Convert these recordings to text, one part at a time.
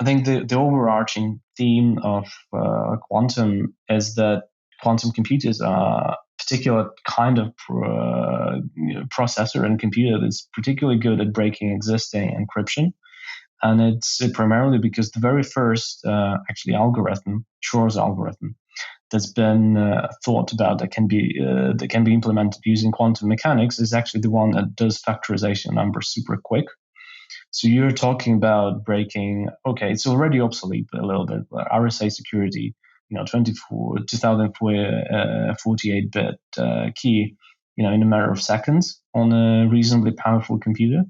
think the overarching theme of quantum is that quantum computers are a particular kind of processor and computer that's particularly good at breaking existing encryption. And it's primarily because the very first algorithm, Shor's algorithm, that's been thought about that can be implemented using quantum mechanics is actually the one that does factorization numbers super quick. So you're talking about breaking. Okay, it's already obsolete a little bit. RSA security, 2048-bit key, in a matter of seconds on a reasonably powerful computer.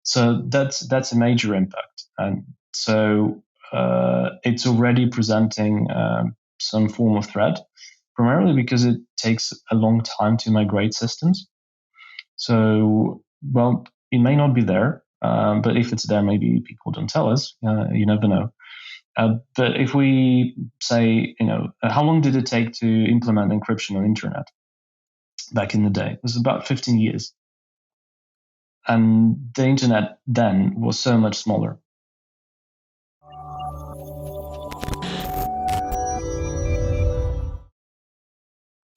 So that's a major impact, and so it's already presenting some form of threat, primarily because it takes a long time to migrate systems. So, well, it may not be there, but if it's there, maybe people don't tell us. You never know. But if we say, how long did it take to implement encryption on the internet back in the day? It was about 15 years. And the internet then was so much smaller.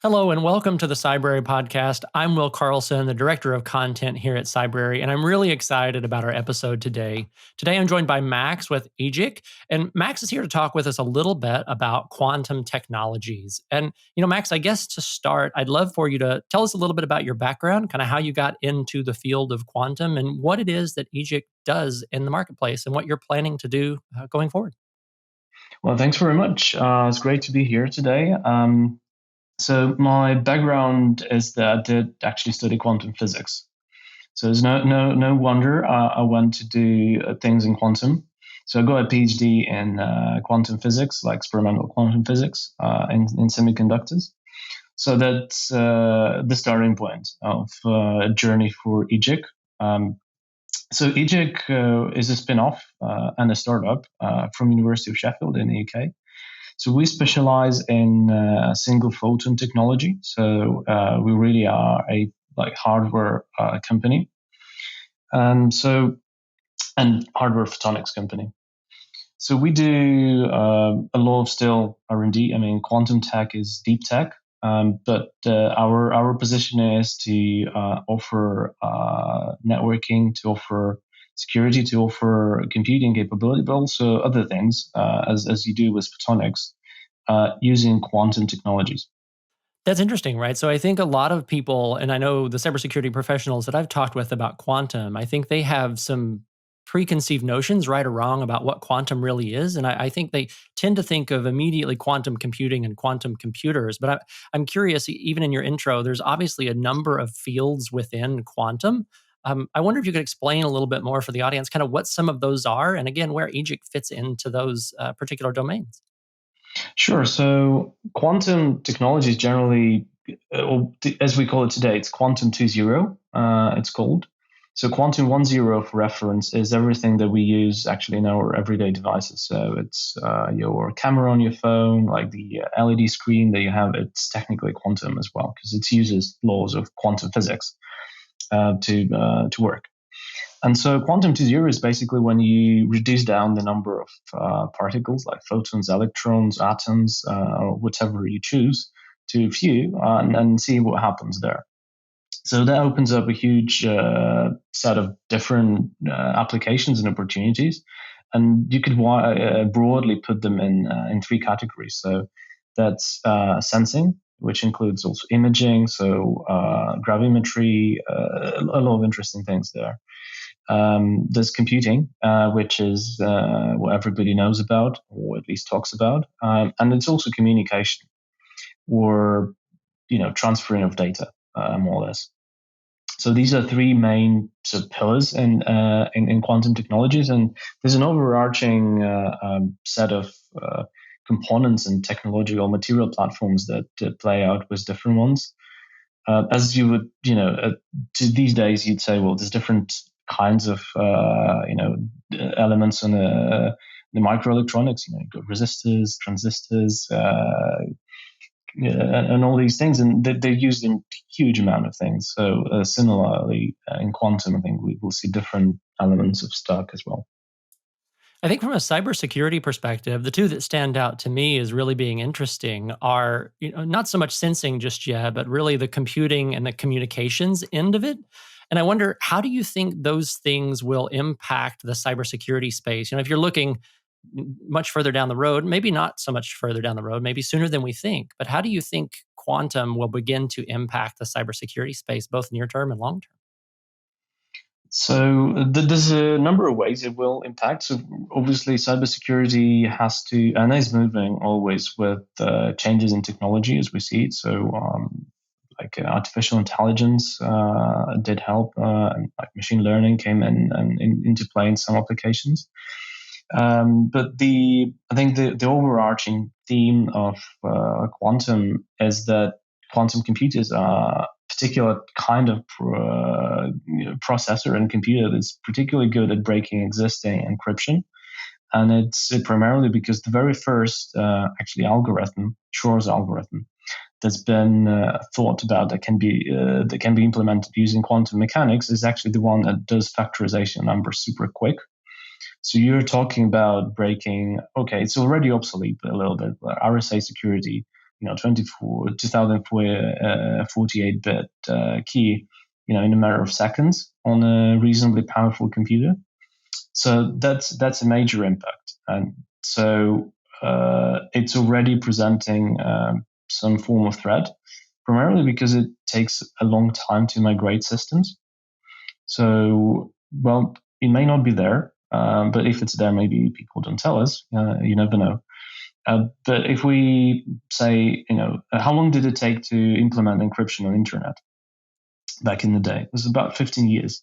Hello and welcome to the Cybrary Podcast. I'm Will Carlson, the Director of Content here at Cybrary, and I'm really excited about our episode today. Today I'm joined by Max with Aegiq, and Max is here to talk with us a little bit about quantum technologies. And, Max, I guess to start, I'd love for you to tell us a little bit about your background, kind of how you got into the field of quantum and what it is that Aegiq does in the marketplace and what you're planning to do going forward. Well, thanks very much. It's great to be here today. So my background is that I did actually study quantum physics. So it's no wonder I went to do things in quantum. So I got a PhD in quantum physics, like experimental quantum physics in semiconductors. So that's the starting point of a journey for Aegiq. So Aegiq is a spin-off and a startup from University of Sheffield in the UK. So we specialize in single photon technology. So we really are a hardware company, and hardware photonics company. So we do a lot of still R&D. I mean, quantum tech is deep tech, but our position is to offer networking, to offer security, to offer computing capability, but also other things, as you do with photonics, using quantum technologies. That's interesting, right? So I think a lot of people, and I know the cybersecurity professionals that I've talked with about quantum, I think they have some preconceived notions, right or wrong, about what quantum really is. And I think they tend to think of immediately quantum computing and quantum computers. But I'm curious, even in your intro, there's obviously a number of fields within quantum. I wonder if you could explain a little bit more for the audience, kind of what some of those are, and again, where Aegiq fits into those particular domains. Sure. So quantum technology is generally, as we call it today, it's quantum 2.0, it's called. So quantum 1.0, for reference, is everything that we use actually in our everyday devices. So it's your camera on your phone, like the LED screen that you have, it's technically quantum as well, because it uses laws of quantum physics to work. And so quantum 2.0 is basically when you reduce down the number of particles, like photons, electrons, atoms, or whatever you choose, to few, and see what happens there. So that opens up a huge set of different applications and opportunities. And you could broadly put them in three categories. So that's sensing, which includes also imaging, so gravimetry, a lot of interesting things there. There's computing, which is what everybody knows about, or at least talks about, and it's also communication, or transferring of data, more or less. So these are three main sort of pillars in quantum technologies, and there's an overarching set of components and technological material platforms that play out with different ones. As you would, these days you'd say, well, there's different kinds of elements in the microelectronics. You've got resistors, transistors, and all these things, and they're used in huge amount of things. So similarly, in quantum, I think we will see different elements of stack as well. I think from a cybersecurity perspective, the two that stand out to me as really being interesting are, not so much sensing just yet, but really the computing and the communications end of it. And I wonder, how do you think those things will impact the cybersecurity space? If you're looking much further down the road, maybe not so much further down the road, maybe sooner than we think, but how do you think quantum will begin to impact the cybersecurity space, both near term and long term? So there's a number of ways it will impact. So obviously, cybersecurity has to and is moving always with changes in technology as we see it. So like artificial intelligence did help, and like machine learning came into play in some applications. But I think the overarching theme of quantum is that quantum computers are a particular kind of processor and computer that's particularly good at breaking existing encryption. And it's primarily because the very first actually algorithm, Shor's algorithm, that's been thought about that can be implemented using quantum mechanics is actually the one that does factorization of numbers super quick. So you're talking about breaking, okay, it's already obsolete a little bit, but RSA security, 2048-bit key, in a matter of seconds on a reasonably powerful computer. So that's a major impact. And so it's already presenting some form of threat, primarily because it takes a long time to migrate systems. So, well, it may not be there, but if it's there, maybe people don't tell us. You never know. But if we say, how long did it take to implement encryption on the internet back in the day? It was about 15 years.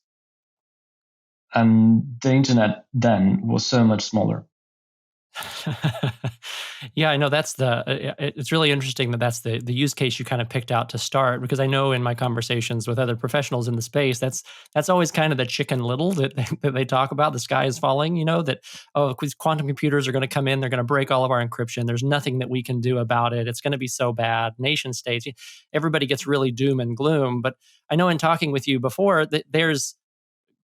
And the internet then was so much smaller. Yeah, I know it's really interesting that's the use case you kind of picked out to start, because I know in my conversations with other professionals in the space, that's always kind of the chicken little that they talk about. The sky is falling, that, quantum computers are going to come in, they're going to break all of our encryption. There's nothing that we can do about it. It's going to be so bad. Nation states, everybody gets really doom and gloom. But I know in talking with you before that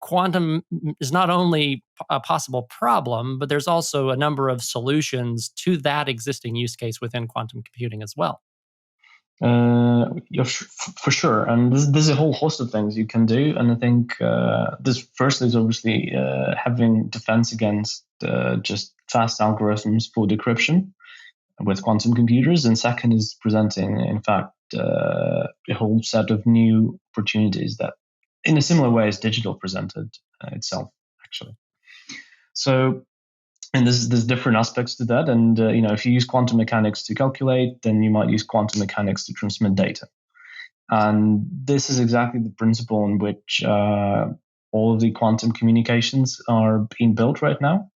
quantum is not only a possible problem, but there's also a number of solutions to that existing use case within quantum computing as well. Yeah, for sure. And there's a whole host of things you can do. And I think this first is obviously having defense against just fast algorithms for decryption with quantum computers. And second is presenting, in fact, a whole set of new opportunities that in a similar way as digital presented itself, actually. So, and there's different aspects to that. And, if you use quantum mechanics to calculate, then you might use quantum mechanics to transmit data. And this is exactly the principle in which all of the quantum communications are being built right now.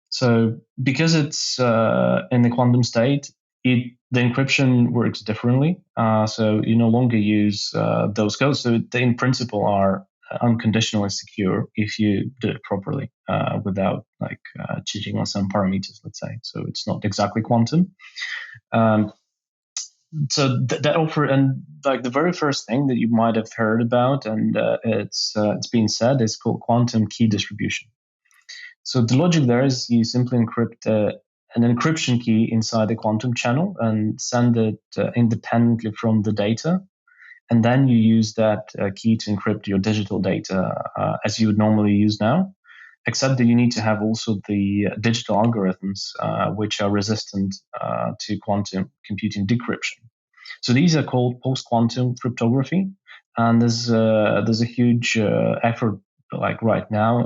So because it's in the quantum state, the encryption works differently. So you no longer use those codes. So they, in principle, are unconditionally secure if you do it properly without cheating on some parameters, let's say. So it's not exactly quantum. So that offer, and like the very first thing that you might have heard about, and it's been said, is called quantum key distribution. So the logic there is you simply encrypt an encryption key inside the quantum channel and send it independently from the data. And then you use that key to encrypt your digital data as you would normally use now, except that you need to have also the digital algorithms which are resistant to quantum computing decryption. So these are called post-quantum cryptography. And there's a huge effort like right now,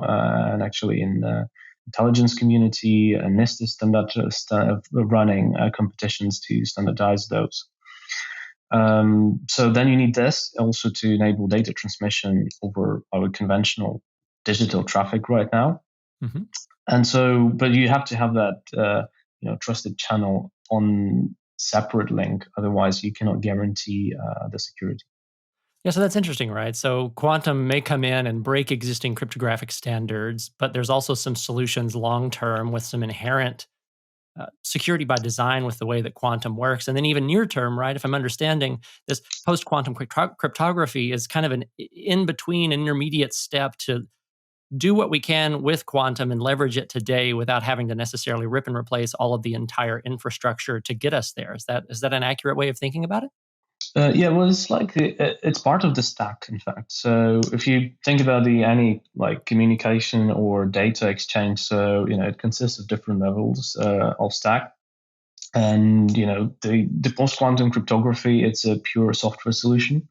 and actually in the intelligence community, and NIST is running competitions to standardize those. So then you need this also to enable data transmission over our conventional digital traffic right now. Mm-hmm. And so, but you have to have that trusted channel on separate link, otherwise you cannot guarantee the security. Yeah, so that's interesting, right? So quantum may come in and break existing cryptographic standards, but there's also some solutions long term with some inherent security by design with the way that quantum works. And then even near term, right? If I'm understanding, this post-quantum cryptography is kind of an in-between intermediate step to do what we can with quantum and leverage it today without having to necessarily rip and replace all of the entire infrastructure to get us there. Is that an accurate way of thinking about it? Yeah, well, it's part of the stack, in fact. So if you think about any like communication or data exchange, so it consists of different levels of stack, and the post-quantum cryptography, it's a pure software solution,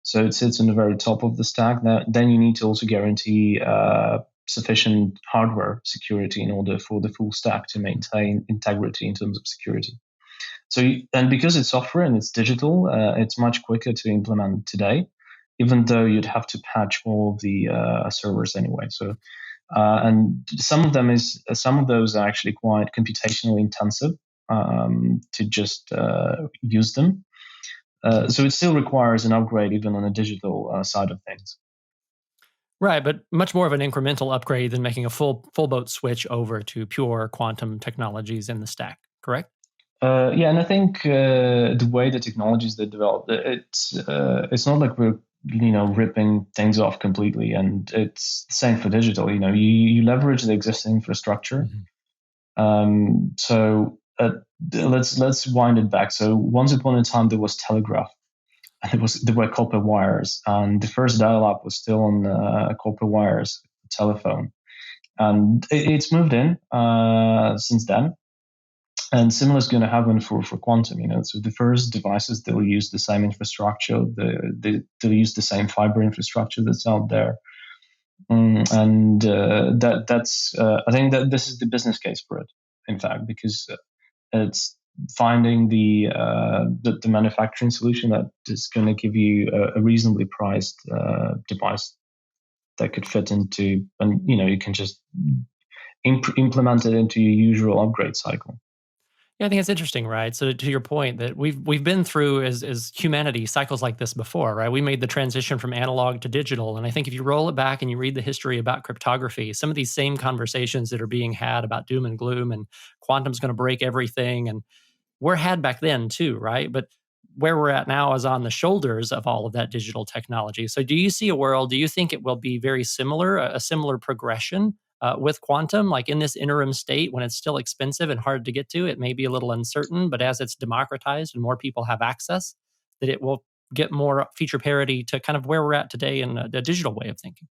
so it sits in the very top of the stack. Then you need to also guarantee sufficient hardware security in order for the full stack to maintain integrity in terms of security. So, and because it's software and it's digital, it's much quicker to implement today, even though you'd have to patch all of the servers anyway. So, and some of those are actually quite computationally intensive to just use them. So it still requires an upgrade even on the digital side of things. Right, but much more of an incremental upgrade than making a full boat switch over to pure quantum technologies in the stack, correct? Yeah, and I think the way the technologies they develop, it's not like we're ripping things off completely, and it's the same for digital. You leverage the existing infrastructure. So let's wind it back. So once upon a time there was telegraph, and there were copper wires, and the first dial-up was still on copper wires, telephone, and it's moved in since then. And similar is going to happen for quantum. So the first devices, they'll use the same infrastructure. They'll use the same fiber infrastructure that's out there. And that's I think that this is the business case for it, in fact, because it's finding the manufacturing solution that is going to give you a reasonably priced device that could fit into, and you can just implement it into your usual upgrade cycle. Yeah, I think it's interesting, right? So to your point that we've been through as humanity cycles like this before, right? We made the transition from analog to digital, and I think if you roll it back and you read the history about cryptography, some of these same conversations that are being had about doom and gloom and quantum's going to break everything, and were had back then too, right? But where we're at now is on the shoulders of all of that digital technology. So do you see a world? Do you think it will be very similar, a similar progression? With quantum, like in this interim state when it's still expensive and hard to get to, it may be a little uncertain, but as it's democratized and more people have access, that it will get more feature parity to kind of where we're at today in the digital way of thinking.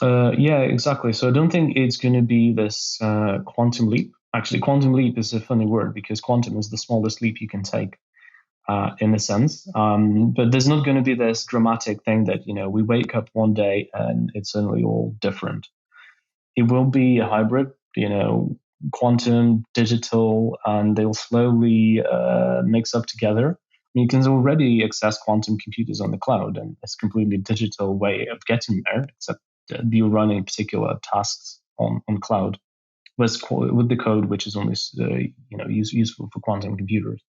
Yeah, exactly. So I don't think it's going to be this quantum leap. Actually, quantum leap is a funny word because quantum is the smallest leap you can take in a sense. But there's not going to be this dramatic thing that, we wake up one day and it's suddenly all different. It will be a hybrid, quantum, digital, and they'll slowly mix up together. You can already access quantum computers on the cloud, and it's a completely digital way of getting there, except you're running particular tasks on cloud with the code, which is only useful for quantum computers.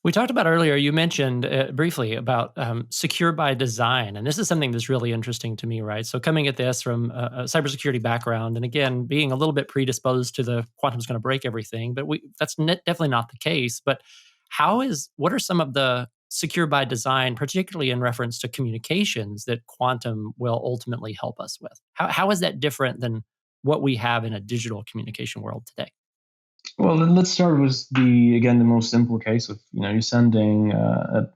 We talked about earlier, you mentioned briefly about secure by design. And this is something that's really interesting to me, right? So coming at this from a cybersecurity background, and again, being a little bit predisposed to the quantum's going to break everything, but that's definitely not the case. But what are some of the secure by design, particularly in reference to communications, that quantum will ultimately help us with? How is that different than what we have in a digital communication world today? Well, let's start with the most simple case of you're sending a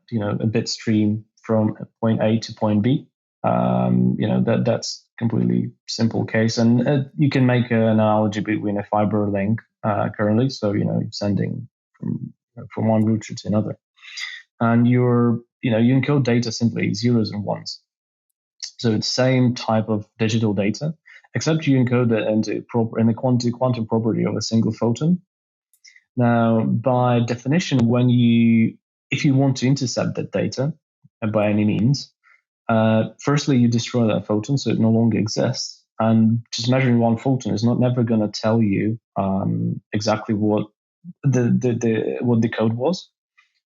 bit stream from point A to point B. That's completely simple case, and you can make an analogy between a fiber link currently. So you're sending from one router to another, and you encode data simply zeros and ones. So it's same type of digital data, except you encode it in the quantum property of a single photon. Now, by definition, if you want to intercept that data by any means, firstly you destroy that photon so it no longer exists. And just measuring one photon is never going to tell you exactly what the code was.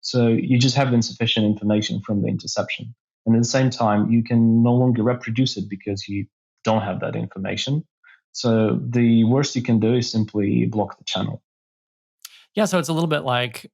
So you just have insufficient information from the interception. And at the same time, you can no longer reproduce it because you don't have that information. So the worst you can do is simply block the channel. Yeah, so it's a little bit like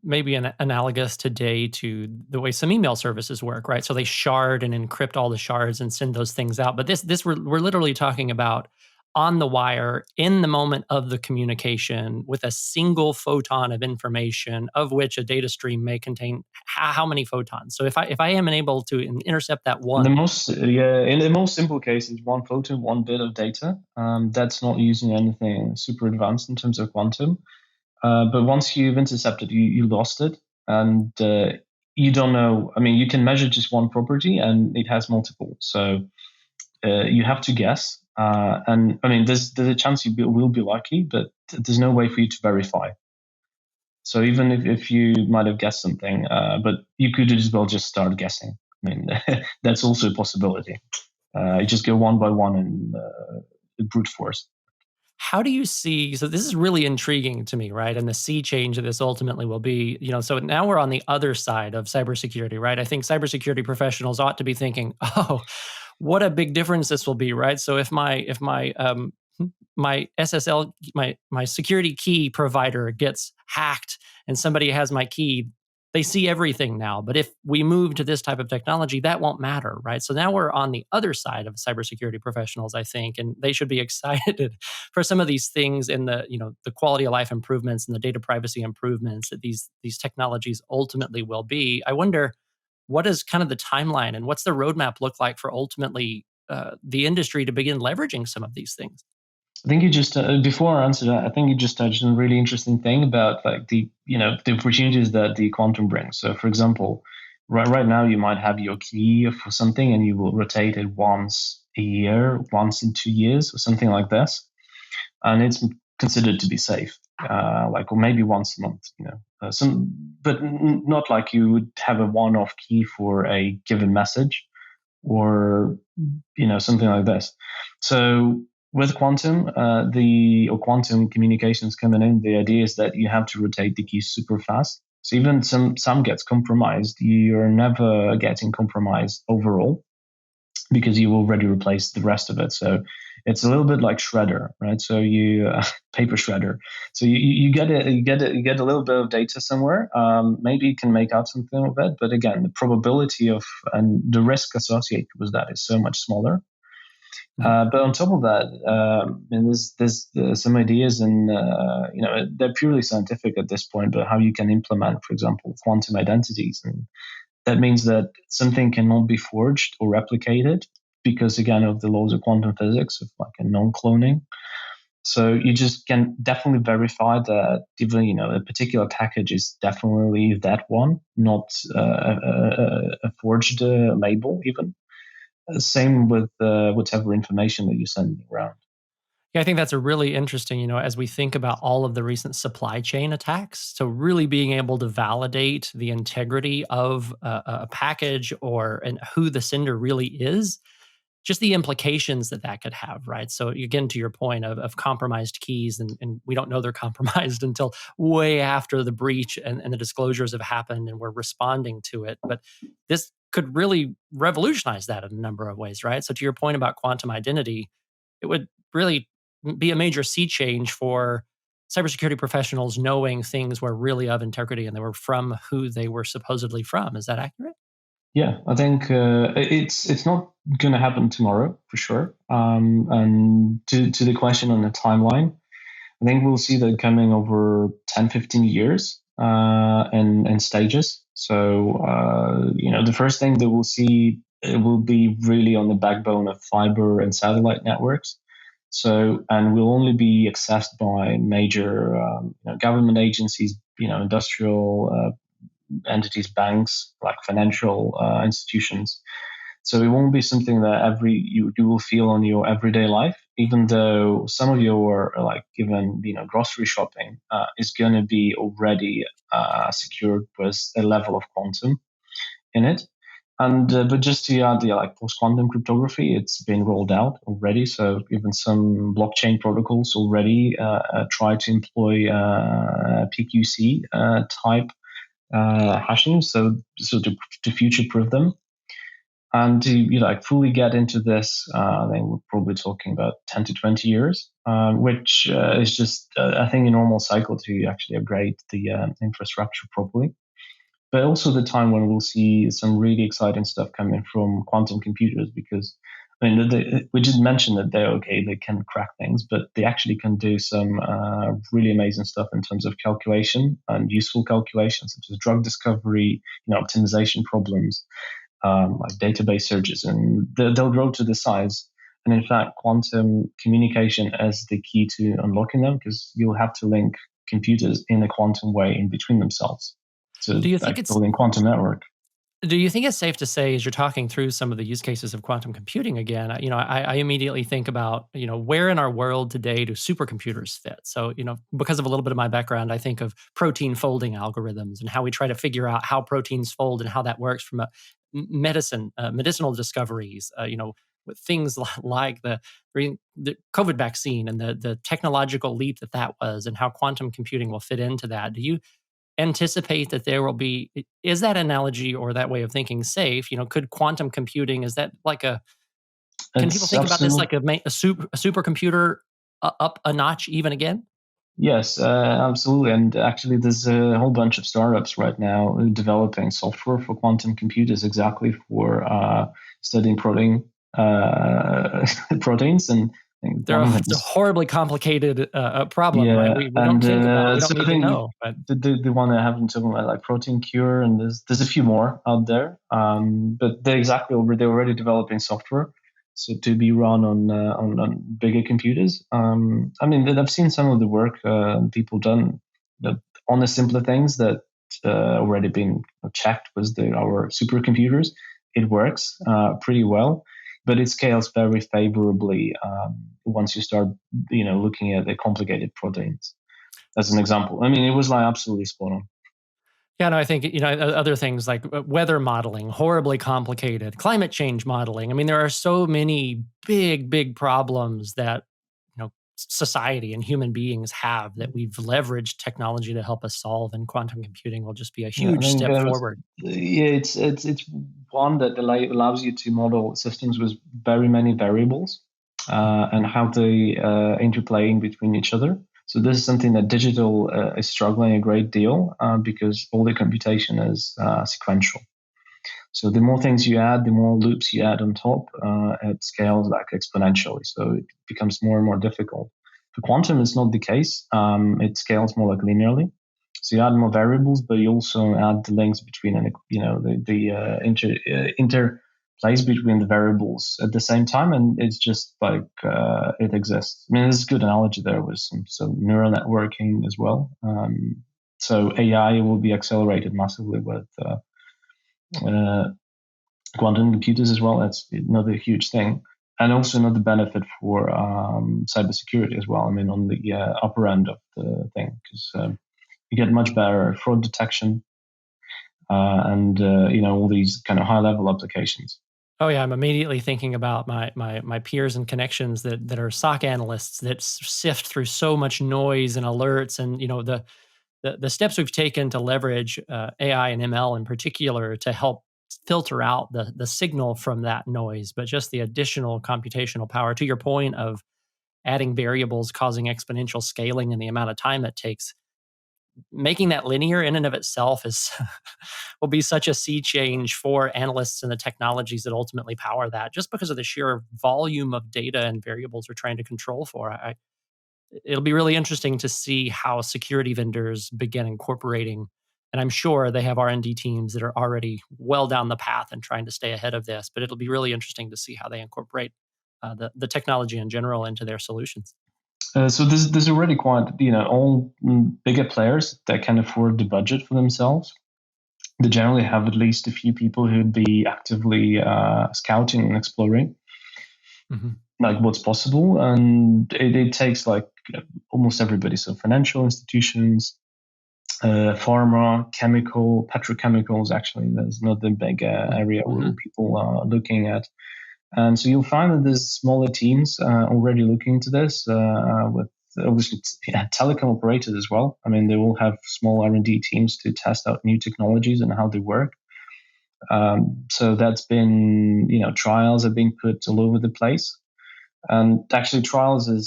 maybe an analogous today to the way some email services work, right? So they shard and encrypt all the shards and send those things out. But this we're literally talking about on the wire in the moment of the communication with a single photon of information, of which a data stream may contain how many photons. So if I am unable to intercept that In the one, most yeah, in the most simple case, is one photon, one bit of data. That's not using anything super advanced in terms of quantum. But once you've intercepted, you lost it, and you don't know. I mean, you can measure just one property, and it has multiple. So you have to guess. And I mean, there's a chance will be lucky, but there's no way for you to verify. So even if you might have guessed something, but you could as well just start guessing. I mean, that's also a possibility. You just go one by one and brute force. how do you see, so this is really intriguing to me, right? And the sea change that this ultimately will be, so now we're on the other side of cybersecurity, right? I think cybersecurity professionals ought to be thinking, oh, what a big difference this will be, right? So if my SSL, my security key provider gets hacked and somebody has my key, they see everything now. But if we move to this type of technology, that won't matter, right? So now we're on the other side of cybersecurity professionals, I think, and they should be excited for some of these things in the quality of life improvements and the data privacy improvements that these technologies ultimately will be. I wonder, what is kind of the timeline and what's the roadmap look like for ultimately the industry to begin leveraging some of these things? I think you just before I answer that, I think you just touched on a really interesting thing about like the opportunities that the quantum brings. So, for example, right now you might have your key for something, and you will rotate it once a year, once in 2 years, or something like this, and it's considered to be safe, or maybe once a month. But not like you would have a one-off key for a given message, or something like this. So with quantum, or quantum communications coming in, the idea is that you have to rotate the keys super fast. So even some gets compromised, you're never getting compromised overall, because you already replaced the rest of it. So it's a little bit like shredder, right? So you paper shredder. So you get a little bit of data somewhere. Maybe you can make out something of it, but again, the probability of and the risk associated with that is so much smaller. But on top of that, and there's some ideas, and they're purely scientific at this point, but how you can implement, for example, quantum identities, and that means that something cannot be forged or replicated because, again, of the laws of quantum physics, of like a non-cloning. So you just can definitely verify that even a particular package is definitely that one, not a forged label even. Same with whatever information that you're sending around. Yeah, I think that's a really interesting, as we think about all of the recent supply chain attacks. So, really being able to validate the integrity of a package and who the sender really is, just the implications that could have, right? So, again, to your point of compromised keys, and we don't know they're compromised until way after the breach and the disclosures have happened and we're responding to it. But this could really revolutionize that in a number of ways, right? So, to your point about quantum identity, it would really be a major sea change for cybersecurity professionals knowing things were really of integrity and they were from who they were supposedly from. Is that accurate? Yeah, I think it's not going to happen tomorrow for sure. And to the question on the timeline, I think we'll see that coming over 10, 15 years in stages. So, the first thing that we'll see, it will be really on the backbone of fiber and satellite networks. So, and will only be accessed by major government agencies, industrial entities, banks, like financial institutions. So it won't be something that you will feel on your everyday life, even though some of your like even grocery shopping is going to be already secured with a level of quantum in it. And but just to add, like post-quantum cryptography, it's been rolled out already. So even some blockchain protocols already try to employ PQC type hashing, so to future-proof them. And to fully get into this, I think we're probably talking about 10 to 20 years, which is just, I think, a normal cycle to actually upgrade the infrastructure properly. But also the time when we'll see some really exciting stuff coming from quantum computers, because we just mentioned that they can crack things, but they actually can do some really amazing stuff in terms of calculation and useful calculations, such as drug discovery, optimization problems, like database searches, and they'll grow to the size. And in fact, quantum communication is the key to unlocking them, because you'll have to link computers in a quantum way in between themselves. So Do you think it's building quantum network. Do you think it's safe to say, as you're talking through some of the use cases of quantum computing again, I immediately think about, where in our world today do supercomputers fit? So, because of a little bit of my background, I think of protein folding algorithms and how we try to figure out how proteins fold and how that works from a medicinal discoveries, with things like the COVID vaccine and the technological leap that was, and how quantum computing will fit into that. Do you anticipate that there will be, is that analogy or that way of thinking safe? Could quantum computing, is that can people think about this like a supercomputer up a notch even again? Yes, absolutely. And actually, there's a whole bunch of startups right now developing software for quantum computers exactly for studying proteins. And it's a horribly complicated problem, right? We don't think about. We don't need to know. But the one I haven't talking about, like protein cure, and there's a few more out there. But they're already developing software, so to be run on bigger computers. I've seen some of the work people done on the simpler things that already been checked with our supercomputers. It works pretty well, but it scales very favorably once you start, looking at the complicated proteins. As an example, it was like absolutely spot on. Yeah, no, I think, other things like weather modeling, horribly complicated, climate change modeling. There are so many big problems that, society and human beings have that we've leveraged technology to help us solve, and quantum computing will just be a huge step forward. It's one that allows you to model systems with very many variables and how they interplay in between each other. So this is something that digital is struggling a great deal because all the computation is sequential. So the more things you add, the more loops you add on top, it scales like exponentially. So it becomes more and more difficult. For quantum, it's not the case. It scales more like linearly. So you add more variables, but you also add the links between, the interplays between the variables at the same time, and it's just like it exists. There's a good analogy there with some neural networking as well. So AI will be accelerated massively with quantum computers as well. That's another huge thing, and also another benefit for cybersecurity as well. On the upper end of the thing, because you get much better fraud detection and all these kind of high level applications. Oh yeah, I'm immediately thinking about my peers and connections that are SOC analysts that sift through so much noise and alerts, and the steps we've taken to leverage AI and ML in particular to help filter out the signal from that noise, but just the additional computational power. To your point of adding variables causing exponential scaling and the amount of time it takes, making that linear in and of itself will be such a sea change for analysts and the technologies that ultimately power that, just because of the sheer volume of data and variables we're trying to control for. It'll be really interesting to see how security vendors begin incorporating, and I'm sure they have R&D teams that are already well down the path and trying to stay ahead of this, but it'll be really interesting to see how they incorporate the technology in general into their solutions. So there's already quite, all bigger players that can afford the budget for themselves. They generally have at least a few people who'd be actively scouting and exploring like what's possible. And it takes like almost everybody. So financial institutions, pharma, chemical, petrochemicals, actually, there's another big area where people are looking at. And so you'll find that there's smaller teams already looking into this with obviously telecom operators as well. They all have small R&D teams to test out new technologies and how they work. So that's been, trials have been put all over the place. And actually, trials it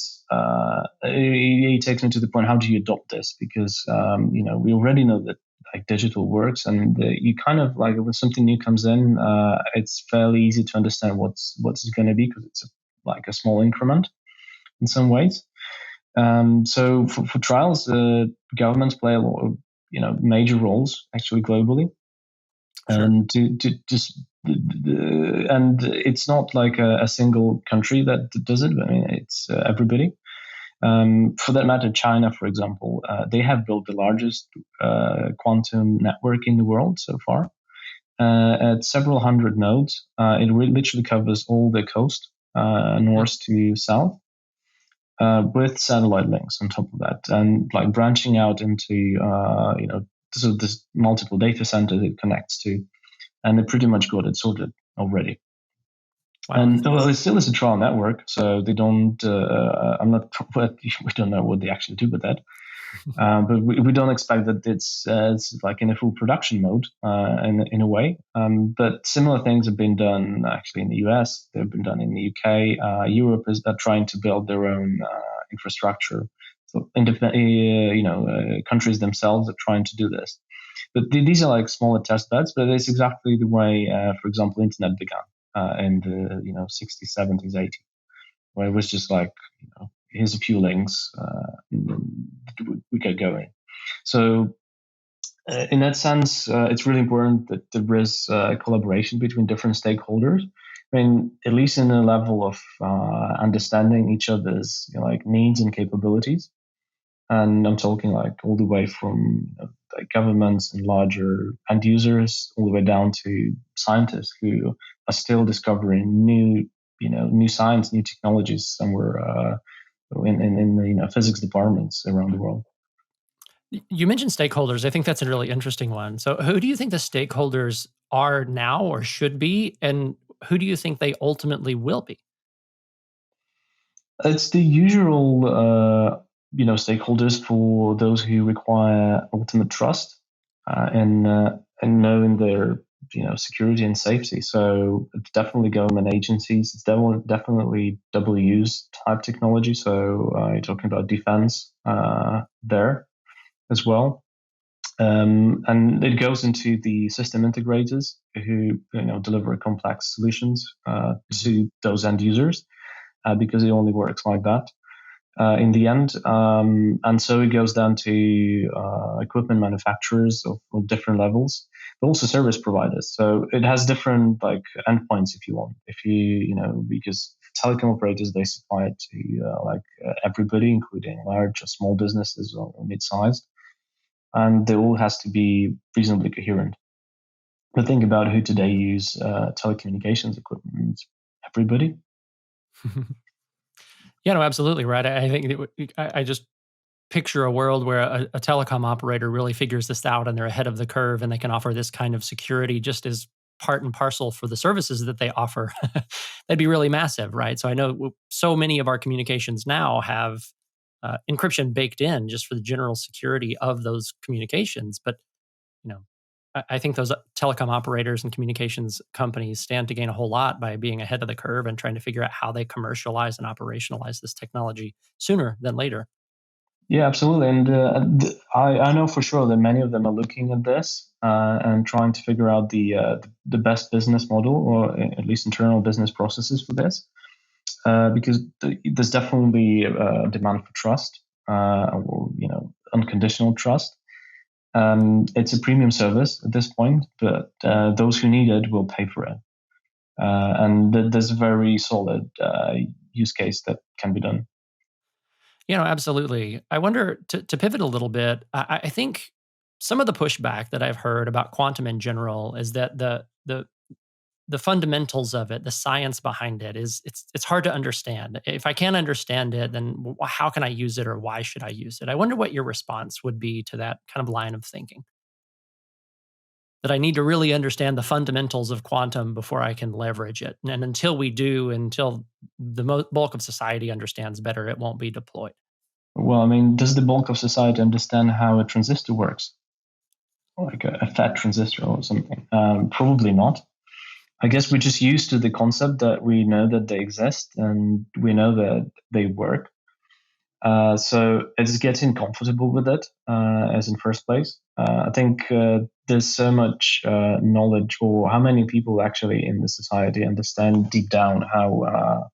takes me to the point, how do you adopt this? Because, we already know that like digital works, and you kind of like when something new comes in, it's fairly easy to understand what's going to be, because it's like a small increment in some ways. So for trials, governments play a lot of, major roles actually globally. Sure. And and it's not like a single country that does it. I mean, it's everybody. For that matter, China, for example, they have built the largest quantum network in the world so far, at several hundred nodes. It literally covers all the coast, north to south, with satellite links on top of that, and like branching out into sort of this multiple data centers it connects to, and they pretty much got it sorted already. Wow. And well, it still is a trial network, so they don't. I'm not. We don't know what they actually do with that, but we don't expect that it's like in a full production mode in a way. But similar things have been done actually in the US. They've been done in the UK. Europe is trying to build their own infrastructure. So countries themselves are trying to do this. But these are like smaller test beds. But it's exactly the way, for example, internet began in the 60s, 70s, 80s, where it was just like here's a few links, we get going. So in that sense, it's really important that there is collaboration between different stakeholders. I mean, at least in a level of understanding each other's like needs and capabilities. And I'm talking like all the way from like governments and larger end users, all the way down to scientists who are still discovering new science, new technologies somewhere in the physics departments around the world. You mentioned stakeholders. I think that's a really interesting one. So who do you think the stakeholders are now or should be, and who do you think they ultimately will be? It's the usual, stakeholders for those who require ultimate trust and knowing their, security and safety. So it's definitely government agencies. It's definitely double use type technology. So you're talking about defense there as well. And it goes into the system integrators who deliver complex solutions to those end users. Because it only works like that in the end. And so it goes down to equipment manufacturers of different levels, but also service providers. So it has different like endpoints if you want. If because telecom operators, they supply it to everybody, including large or small businesses or mid-sized. And they all has to be reasonably coherent. But think about who today use telecommunications equipment. Everybody. Yeah, no, absolutely right. I think I just picture a world where a telecom operator really figures this out and they're ahead of the curve and they can offer this kind of security just as part and parcel for the services that they offer. That'd be really massive, right? So I know so many of our communications now have encryption baked in just for the general security of those communications. But I think those telecom operators and communications companies stand to gain a whole lot by being ahead of the curve and trying to figure out how they commercialize and operationalize this technology sooner than later. Yeah, absolutely. And I know for sure that many of them are looking at this and trying to figure out the best business model, or at least internal business processes for this, because there's definitely a demand for trust, or unconditional trust. It's a premium service at this point, but those who need it will pay for it. And there's a very solid use case that can be done. Absolutely. I wonder, to pivot a little bit, I think some of the pushback that I've heard about quantum in general is that the fundamentals of it, the science behind it, it's hard to understand. If I can't understand it, then how can I use it, or why should I use it? I wonder what your response would be to that kind of line of thinking. That I need to really understand the fundamentals of quantum before I can leverage it. And until we do, until the bulk of society understands better, it won't be deployed. Well, I mean, does the bulk of society understand how a transistor works? like a fat transistor or something. Probably not. I guess we're just used to the concept that we know that they exist and we know that they work. So it's getting comfortable with it as in first place. I think there's so much knowledge, or how many people actually in the society understand deep down how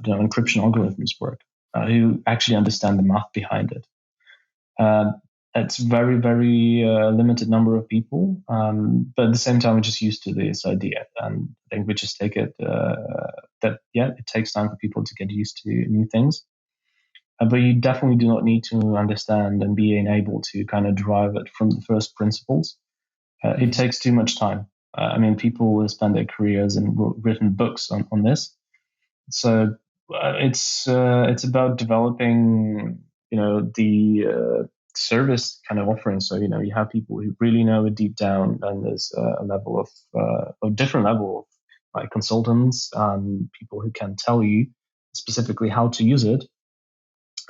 encryption algorithms work, who actually understand the math behind it. It's very, very limited number of people, but at the same time, we're just used to this idea, and I think we just take it that it takes time for people to get used to new things. But you definitely do not need to understand and be able to kind of derive it from the first principles. It takes too much time. I mean, people will spend their careers and written books on this. So it's about developing, the service kind of offering. So you have people who really know it deep down, and there's a level of a different level of like consultants, people who can tell you specifically how to use it.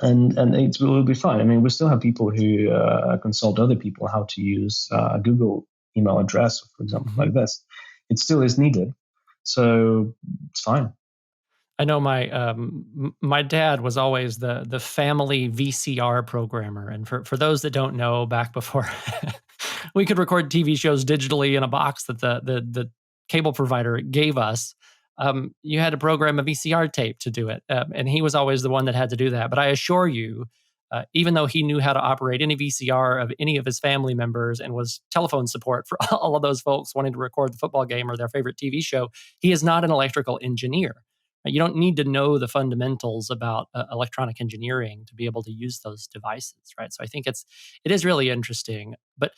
And it will be fine. I mean, we still have people who consult other people how to use a Google email address, for example, like this. It still is needed, so it's fine. I know my dad was always the family VCR programmer, and for those that don't know, back before we could record TV shows digitally in a box that the cable provider gave us. You had to program a VCR tape to do it. And he was always the one that had to do that. But I assure you, even though he knew how to operate any VCR of any of his family members and was telephone support for all of those folks wanting to record the football game or their favorite TV show, he is not an electrical engineer. You don't need to know the fundamentals about electronic engineering to be able to use those devices, right? So I think it is really interesting. But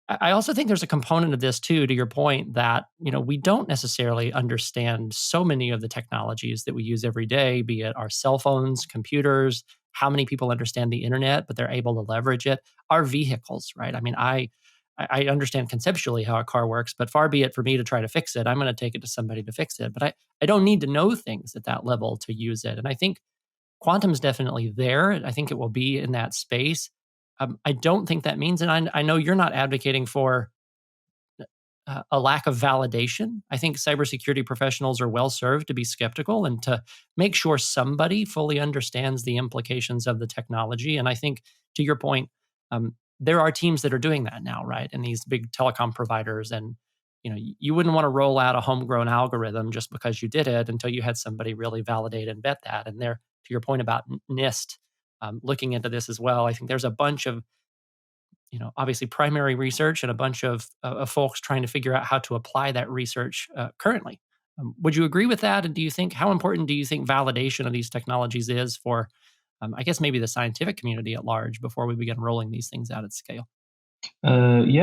I also think there's a component of this too, to your point, that we don't necessarily understand so many of the technologies that we use every day, be it our cell phones, computers, how many people understand the internet, but they're able to leverage it, our vehicles, right? I mean, I understand conceptually how a car works, but far be it for me to try to fix it. I'm going to take it to somebody to fix it. But I don't need to know things at that level to use it. And I think quantum's definitely there. I think it will be in that space. I don't think that means, and I know you're not advocating for a lack of validation. I think cybersecurity professionals are well served to be skeptical and to make sure somebody fully understands the implications of the technology. And I think, to your point, there are teams that are doing that now, right? And these big telecom providers, and you wouldn't want to roll out a homegrown algorithm just because you did it until you had somebody really validate and vet that. And there, to your point about NIST, looking into this as well, I think there's a bunch of, obviously primary research and a bunch of folks trying to figure out how to apply that research currently. Would you agree with that? And how important do you think validation of these technologies is for, I guess maybe the scientific community at large before we begin rolling these things out at scale? That's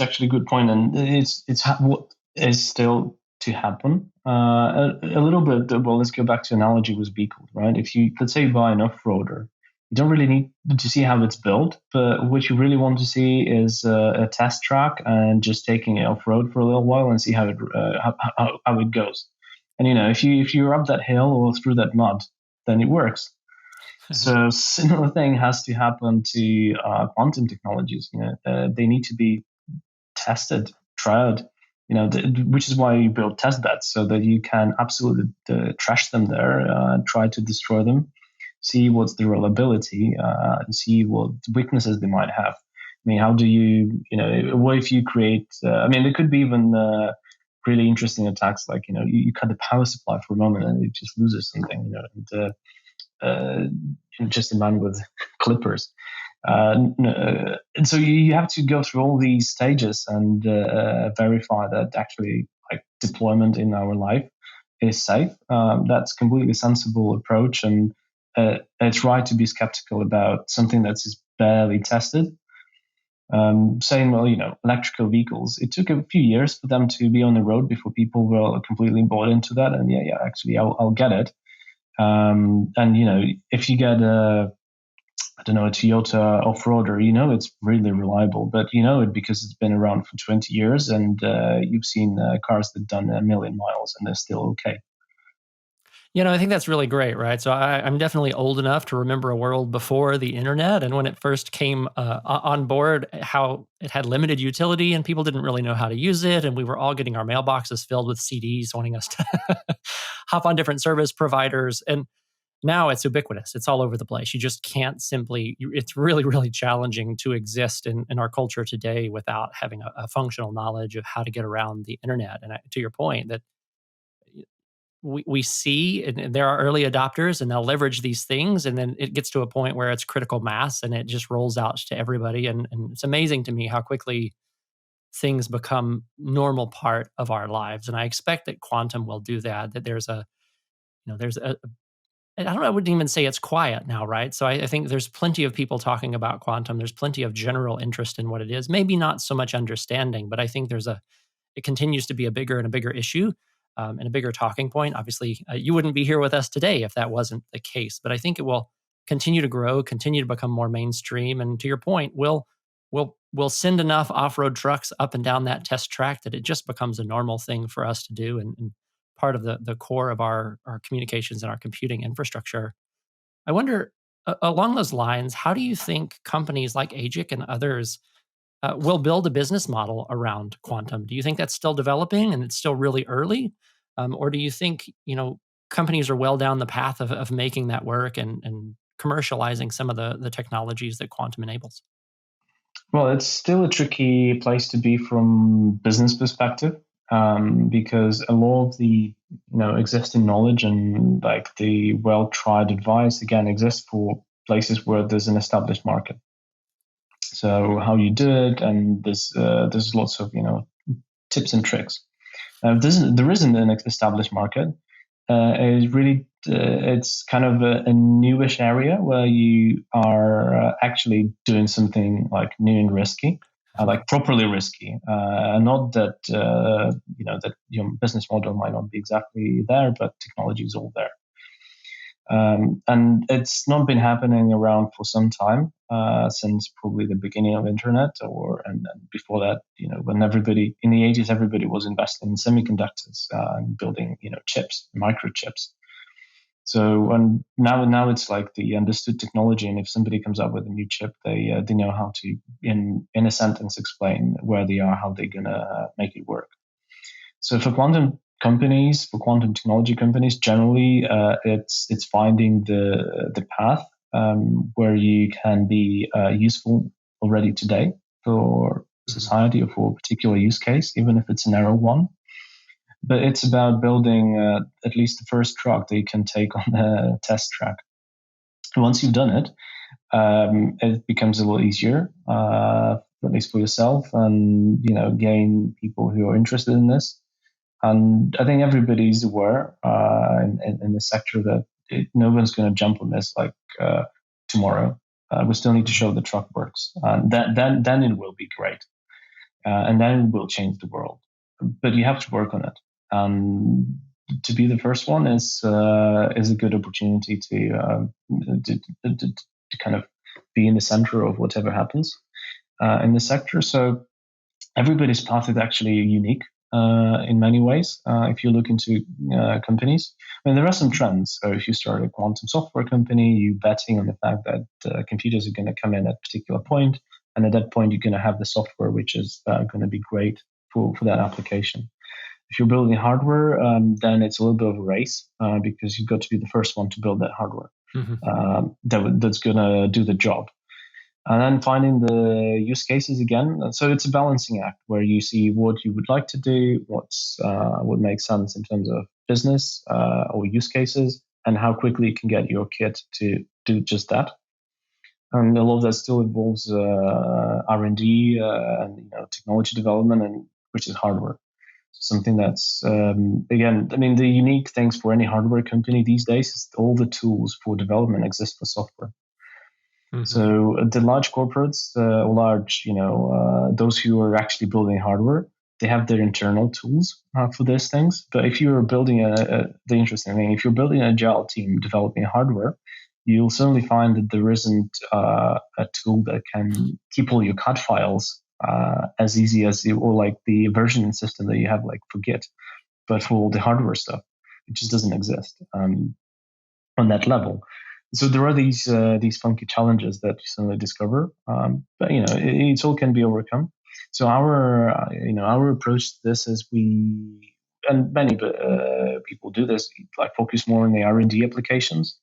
actually a good point, and it's what is still to happen. A little bit. Well, let's go back to analogy with Beagle, right? If let's say you buy an off-roader, you don't really need to see how it's built, but what you really want to see is a test track and just taking it off-road for a little while and see how it goes. And if you're up that hill or through that mud, then it works. So similar thing has to happen to quantum technologies. They need to be tested, tried. Which is why you build test beds, so that you can absolutely trash them there, try to destroy them, see what's the reliability, see what weaknesses they might have. I mean, how do you, what if you create? There could be even really interesting attacks, like you cut the power supply for a moment and it just loses something, just a man with clippers. And so you have to go through all these stages and verify that actually like deployment in our life is safe. That's completely sensible approach, and it's right to be skeptical about something that's barely tested. Saying, well, electrical vehicles, it took a few years for them to be on the road before people were completely bought into that. And actually, I'll get it. And if you get a Toyota off-roader, it's really reliable, but it because it's been around for 20 years, and you've seen cars that done 1 million miles and they're still okay. I think that's really great, right? So I'm definitely old enough to remember a world before the internet, and when it first came on board, how it had limited utility and people didn't really know how to use it, and we were all getting our mailboxes filled with CDs wanting us to hop on different service providers. And now it's ubiquitous. It's all over the place. You just can't simply, it's really, really challenging to exist in our culture today without having a functional knowledge of how to get around the internet. And to your point, that we see, and there are early adopters and they'll leverage these things, and then it gets to a point where it's critical mass and it just rolls out to everybody. And it's amazing to me how quickly things become normal part of our lives. And I expect that quantum will do that, that there's a I don't know, I wouldn't even say it's quiet now, right? So I think there's plenty of people talking about quantum. There's plenty of general interest in what it is. Maybe not so much understanding, but I think it continues to be a bigger and a bigger issue, and a bigger talking point. Obviously, you wouldn't be here with us today if that wasn't the case. But I think it will continue to grow, continue to become more mainstream. And to your point, we'll send enough off-road trucks up and down that test track that it just becomes a normal thing for us to do, and part of the core of our communications and our computing infrastructure. I wonder, along those lines, how do you think companies like Aegiq and others will build a business model around quantum? Do you think that's still developing and it's still really early? Or do you think, companies are well down the path of making that work and commercializing some of the technologies that quantum enables? Well, it's still a tricky place to be from business perspective, because a lot of the existing knowledge and like the well-tried advice again exists for places where there's an established market. So how you do it, and there's lots of tips and tricks. There isn't an established market. It's kind of a newish area where you are actually doing something like new and risky, like properly risky. Not that that your business model might not be exactly there, but technology is all there. And it's not been happening around for some time, since probably the beginning of internet, and before that, when everybody in the 80s, everybody was investing in semiconductors and building, chips, microchips. So and now it's like the understood technology, and if somebody comes up with a new chip, they know how to in a sentence explain where they are, how they're gonna make it work. So for quantum technology companies, generally, it's finding the path where you can be useful already today for society or for a particular use case, even if it's a narrow one. But it's about building at least the first truck that you can take on the test track. Once you've done it, it becomes a little easier, at least for yourself, and gain people who are interested in this. And I think everybody's aware in the sector that no one's going to jump on this like tomorrow. We still need to show the truck works, and then it will be great, and then it will change the world. But you have to work on it. To be the first one is a good opportunity to kind of be in the center of whatever happens in the sector. So everybody's path is actually unique. In many ways, if you look into companies, there are some trends. So if you start a quantum software company, you're betting on the fact that computers are going to come in at a particular point, and at that point, you're going to have the software which is going to be great for that application. If you're building hardware, then it's a little bit of a race, because you've got to be the first one to build that hardware that's going to do the job. And then finding the use cases again. So it's a balancing act where you see what you would like to do, what makes sense in terms of business or use cases, and how quickly you can get your kit to do just that. And a lot of that still involves R&D and technology development, and which is hardware. Something that's again, the unique things for any hardware company these days is all the tools for development exist for software. Mm-hmm. So the large corporates, those who are actually building hardware, they have their internal tools for these things. But if you're building if you're building an agile team developing hardware, you'll certainly find that there isn't a tool that can keep all your CAD files as easy as or like the versioning system that you have like for Git, but for all the hardware stuff. It just doesn't exist on that level. So there are these funky challenges that you suddenly discover, but it all can be overcome. So our approach to this is and many people do this, like focus more on the R&D applications.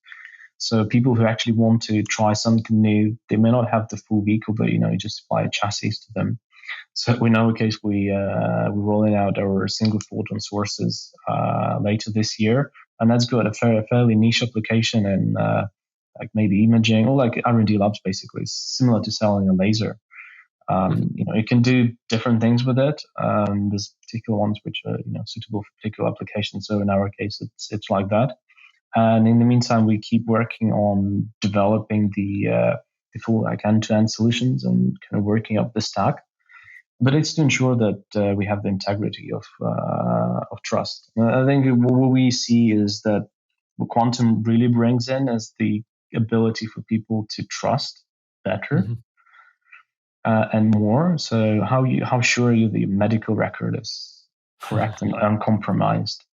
So people who actually want to try something new, they may not have the full vehicle, but you just apply a chassis to them. So in our case, we're rolling out our single photon sources later this year, and that's got a fairly niche application in like maybe imaging or like R&D labs, basically similar to selling a laser. It can do different things with it. There's particular ones which are suitable for particular applications. So in our case, it's like that. And in the meantime, we keep working on developing the full like end-to-end solutions and kind of working up the stack. But it's to ensure that we have the integrity of trust. I think what we see is that what quantum really brings in is the ability for people to trust better and more. So how sure are you that your medical record is correct and uncompromised?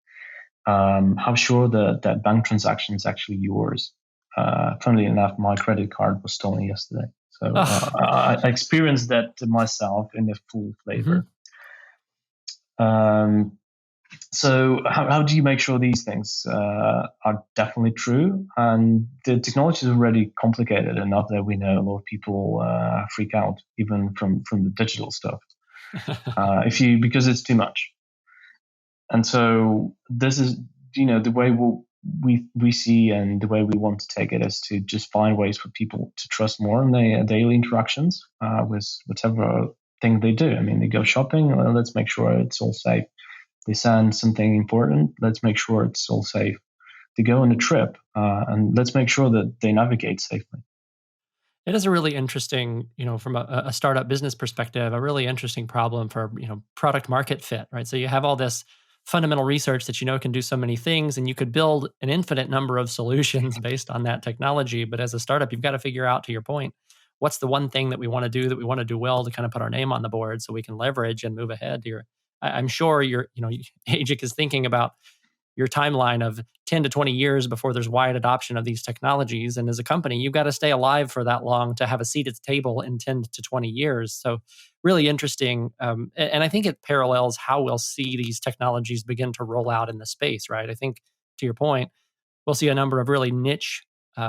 How sure that bank transaction is actually yours? Funnily enough, my credit card was stolen yesterday. So I experienced that myself in the full flavor. So how do you make sure these things are definitely true? And the technology is already complicated enough that we know a lot of people freak out, even from the digital stuff, because it's too much. And so this is, the way we see and the way we want to take it is to just find ways for people to trust more in their daily interactions with whatever thing they do. I mean, they go shopping, let's make sure it's all safe. They send something important, let's make sure it's all safe. They go on a trip, and let's make sure that they navigate safely. It is a really interesting, from a startup business perspective, a really interesting problem for, product market fit, right? So you have all this fundamental research that can do so many things, and you could build an infinite number of solutions based on that technology. But as a startup, you've got to figure out, to your point, what's the one thing that we want to do well to kind of put our name on the board so we can leverage and move ahead here. I'm sure Aegiq is thinking about your timeline of 10 to 20 years before there's wide adoption of these technologies. And as a company, you've got to stay alive for that long to have a seat at the table in 10 to 20 years. So really interesting. And I think it parallels how we'll see these technologies begin to roll out in the space, right? I think, to your point, we'll see a number of really niche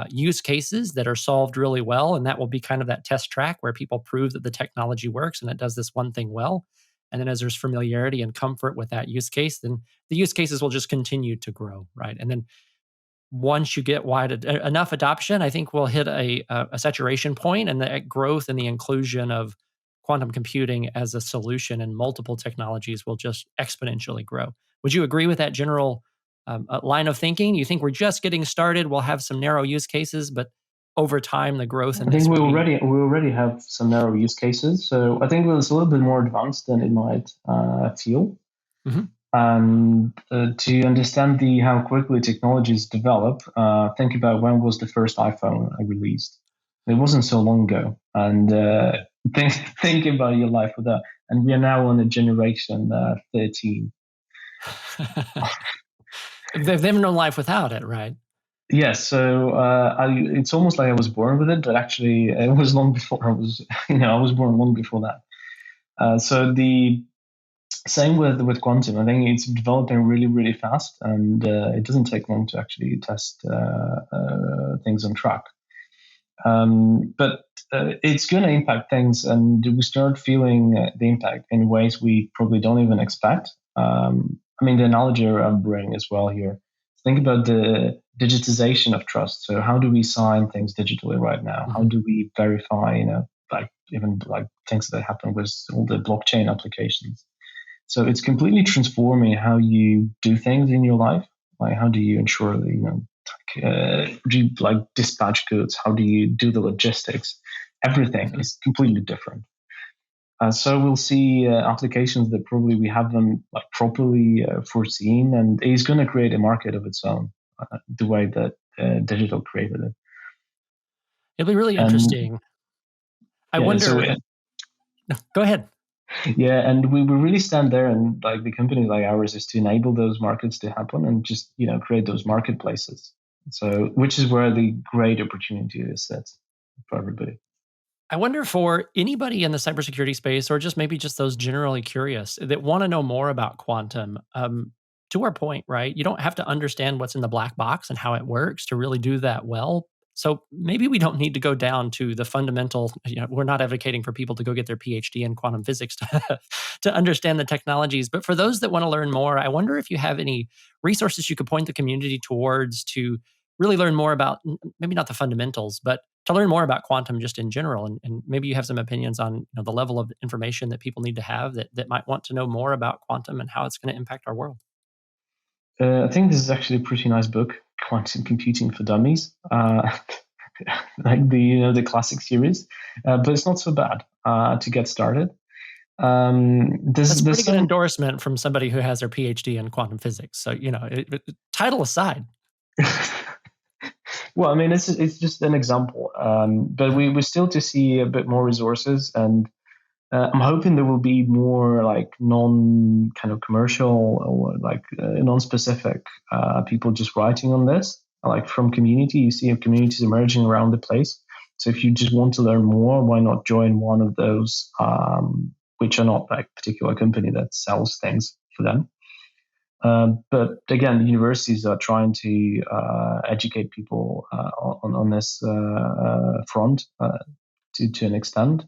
use cases that are solved really well. And that will be kind of that test track where people prove that the technology works and it does this one thing well. And then as there's familiarity and comfort with that use case, then the use cases will just continue to grow, right? And then once you get enough adoption, I think we'll hit a saturation point, and the growth and the inclusion of quantum computing as a solution in multiple technologies will just exponentially grow. Would you agree with that general line of thinking? You think we're just getting started? We'll have some narrow use cases, but over time, the growth in I think we already have some narrow use cases. So I think it's a little bit more advanced than it might feel. And to understand how quickly technologies develop, think about when was the first iPhone released. It wasn't so long ago. And think about your life with that. And we are now on a generation 13. They've no life without it, right? Yes, so it's almost like I was born with it, but actually it was long before I was born long before that. So the same with quantum. I think it's developing really, really fast, and it doesn't take long to actually test things on track. But it's going to impact things, and we start feeling the impact in ways we probably don't even expect. The analogy I'm bringing as well here. Think about the digitization of trust. So how do we sign things digitally right now? How do we verify, even things that happen with all the blockchain applications? So it's completely transforming how you do things in your life. Like how do you ensure that, do you dispatch goods? How do you do the logistics? Everything is completely different. So we'll see applications that probably we haven't properly foreseen, and it's going to create a market of its own, the way that digital created it. It'll be really interesting. I wonder. So, no, go ahead. Yeah, and we really stand there, and like the company like ours is to enable those markets to happen and just create those marketplaces. So, which is where the great opportunity is set for everybody. I wonder for anybody in the cybersecurity space, or just maybe just those generally curious that want to know more about quantum. To our point, right? You don't have to understand what's in the black box and how it works to really do that well. So maybe we don't need to go down to the fundamental. We're not advocating for people to go get their PhD in quantum physics to, to understand the technologies. But for those that want to learn more, I wonder if you have any resources you could point the community towards to really learn more about maybe not the fundamentals, but to learn more about quantum just in general. And maybe you have some opinions on the level of information that people need to have that might want to know more about quantum and how it's going to impact our world. I think this is actually a pretty nice book, Quantum Computing for Dummies, like the classic series, but it's not so bad to get started. That's a pretty good endorsement from somebody who has their PhD in quantum physics. So title aside. Well, I mean, it's just an example, but we still to see a bit more resources, and I'm hoping there will be more like non kind of commercial or like non-specific people just writing on this, like from community. You see communities emerging around the place. So if you just want to learn more, why not join one of those, which are not like particular company that sells things for them. But again, universities are trying to educate people on this front to an extent.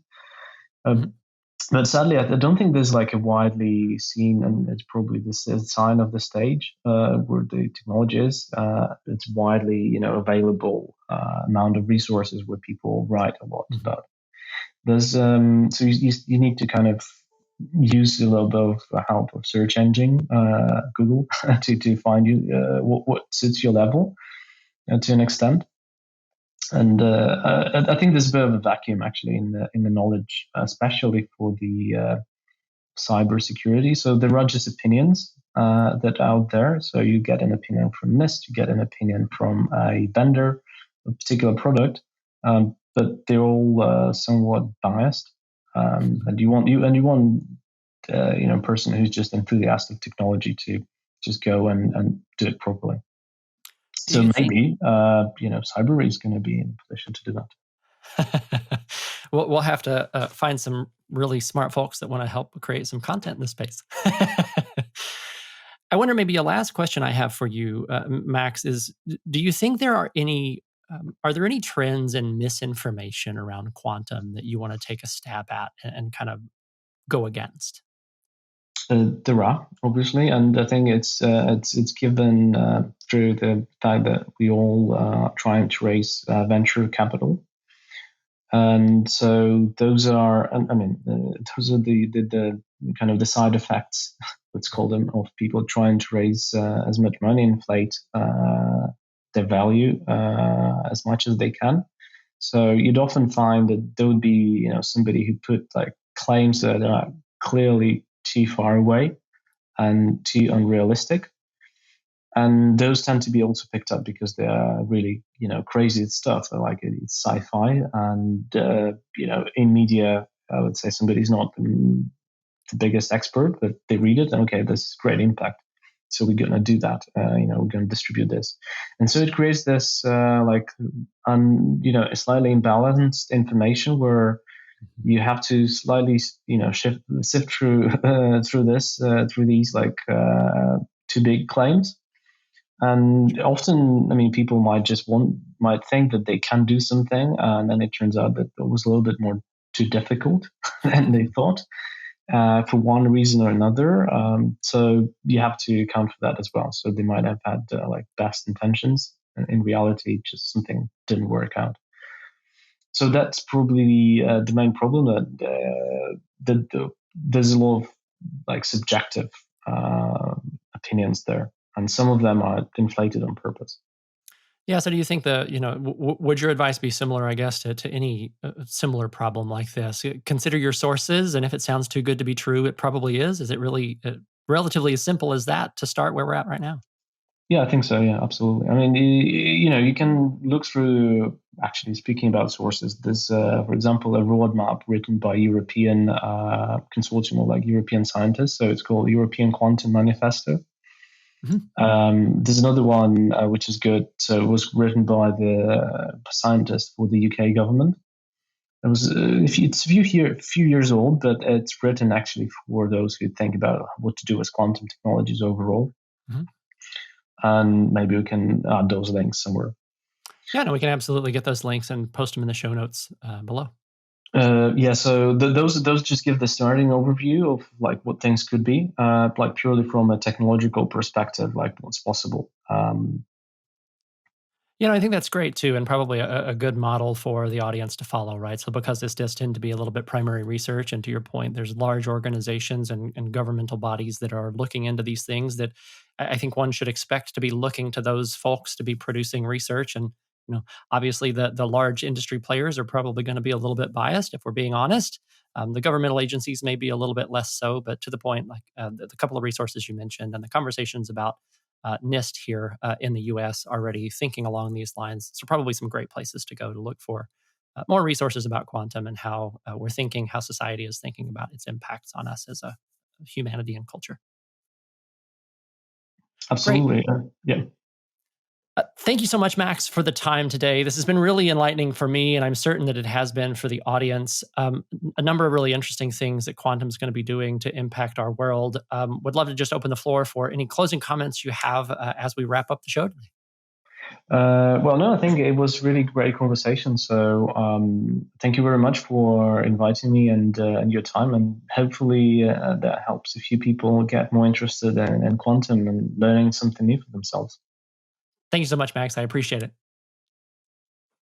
But sadly, I don't think there's like a widely seen, and it's probably the sign of the stage where the technology is. It's widely, available amount of resources where people write a lot about. There's so you need to kind of use a little bit of help of search engine, Google, to find you what suits your level to an extent. And I think there's a bit of a vacuum actually in the knowledge, especially for the cybersecurity. So there are just opinions that are out there. So you get an opinion from NIST, you get an opinion from a vendor, a particular product, but they're all somewhat biased. And you want a person who's just enthusiastic of technology to just go and do it properly. So maybe Cybrary is going to be in a position to do that. We'll have to find some really smart folks that want to help create some content in this space. I wonder, maybe a last question I have for you, Max, is: do you think there are any trends in misinformation around quantum that you want to take a stab at and kind of go against? There are, obviously, and I think it's given through the fact that we all trying to raise venture capital, and so those are, those are the kind of the side effects, let's call them, of people trying to raise as much money, inflate their value as much as they can. So you'd often find that there would be somebody who put like claims that are clearly too far away and too unrealistic, and those tend to be also picked up because they are really crazy stuff. They're like, it's sci-fi, and in media I would say somebody's not the biggest expert, but they read it and okay, this is great impact, so we're going to do that. We're going to distribute this, and so it creates this a slightly imbalanced information where you have to slightly, sift through through these like too big claims, and often, people might think that they can do something, and then it turns out that it was a little bit more too difficult than they thought, for one reason or another. So you have to account for that as well. So they might have had like best intentions, and in reality, just something didn't work out. So that's probably the main problem, that there's a lot of like subjective opinions there, and some of them are inflated on purpose. Yeah. So do you think would your advice be similar, I guess, to any similar problem like this? Consider your sources, and if it sounds too good to be true, it probably is. Is it really relatively as simple as that to start where we're at right now? Yeah, I think so. Yeah, absolutely. I mean, you can look through. Actually, speaking about sources, there's, for example, a roadmap written by European consortium of like European scientists. So it's called European Quantum Manifesto. There's another one which is good. So it was written by the scientist for the UK government. It was it's a few years old, but it's written actually for those who think about what to do with quantum technologies overall. And maybe we can add those links somewhere. Yeah, no, we can absolutely get those links and post them in the show notes below. Yeah, so those just give the starting overview of like what things could be, like purely from a technological perspective, like what's possible. I think that's great too, and probably a good model for the audience to follow, right? So, because this does tend to be a little bit primary research, and to your point, there's large organizations and governmental bodies that are looking into these things that I think one should expect to be looking to those folks to be producing research. And, obviously the large industry players are probably going to be a little bit biased, if we're being honest. The governmental agencies may be a little bit less so, but to the point, like the couple of resources you mentioned and the conversations about NIST here in the US already thinking along these lines. So probably some great places to go to look for more resources about quantum and how we're thinking, how society is thinking about its impacts on us as a humanity and culture. Absolutely, yeah. Thank you so much, Max, for the time today. This has been really enlightening for me, and I'm certain that it has been for the audience. A number of really interesting things that quantum is going to be doing to impact our world. Would love to just open the floor for any closing comments you have as we wrap up the show today. Well, no, I think it was really great conversation. So thank you very much for inviting me and your time. And hopefully that helps a few people get more interested in quantum and learning something new for themselves. Thank you so much, Max. I appreciate it.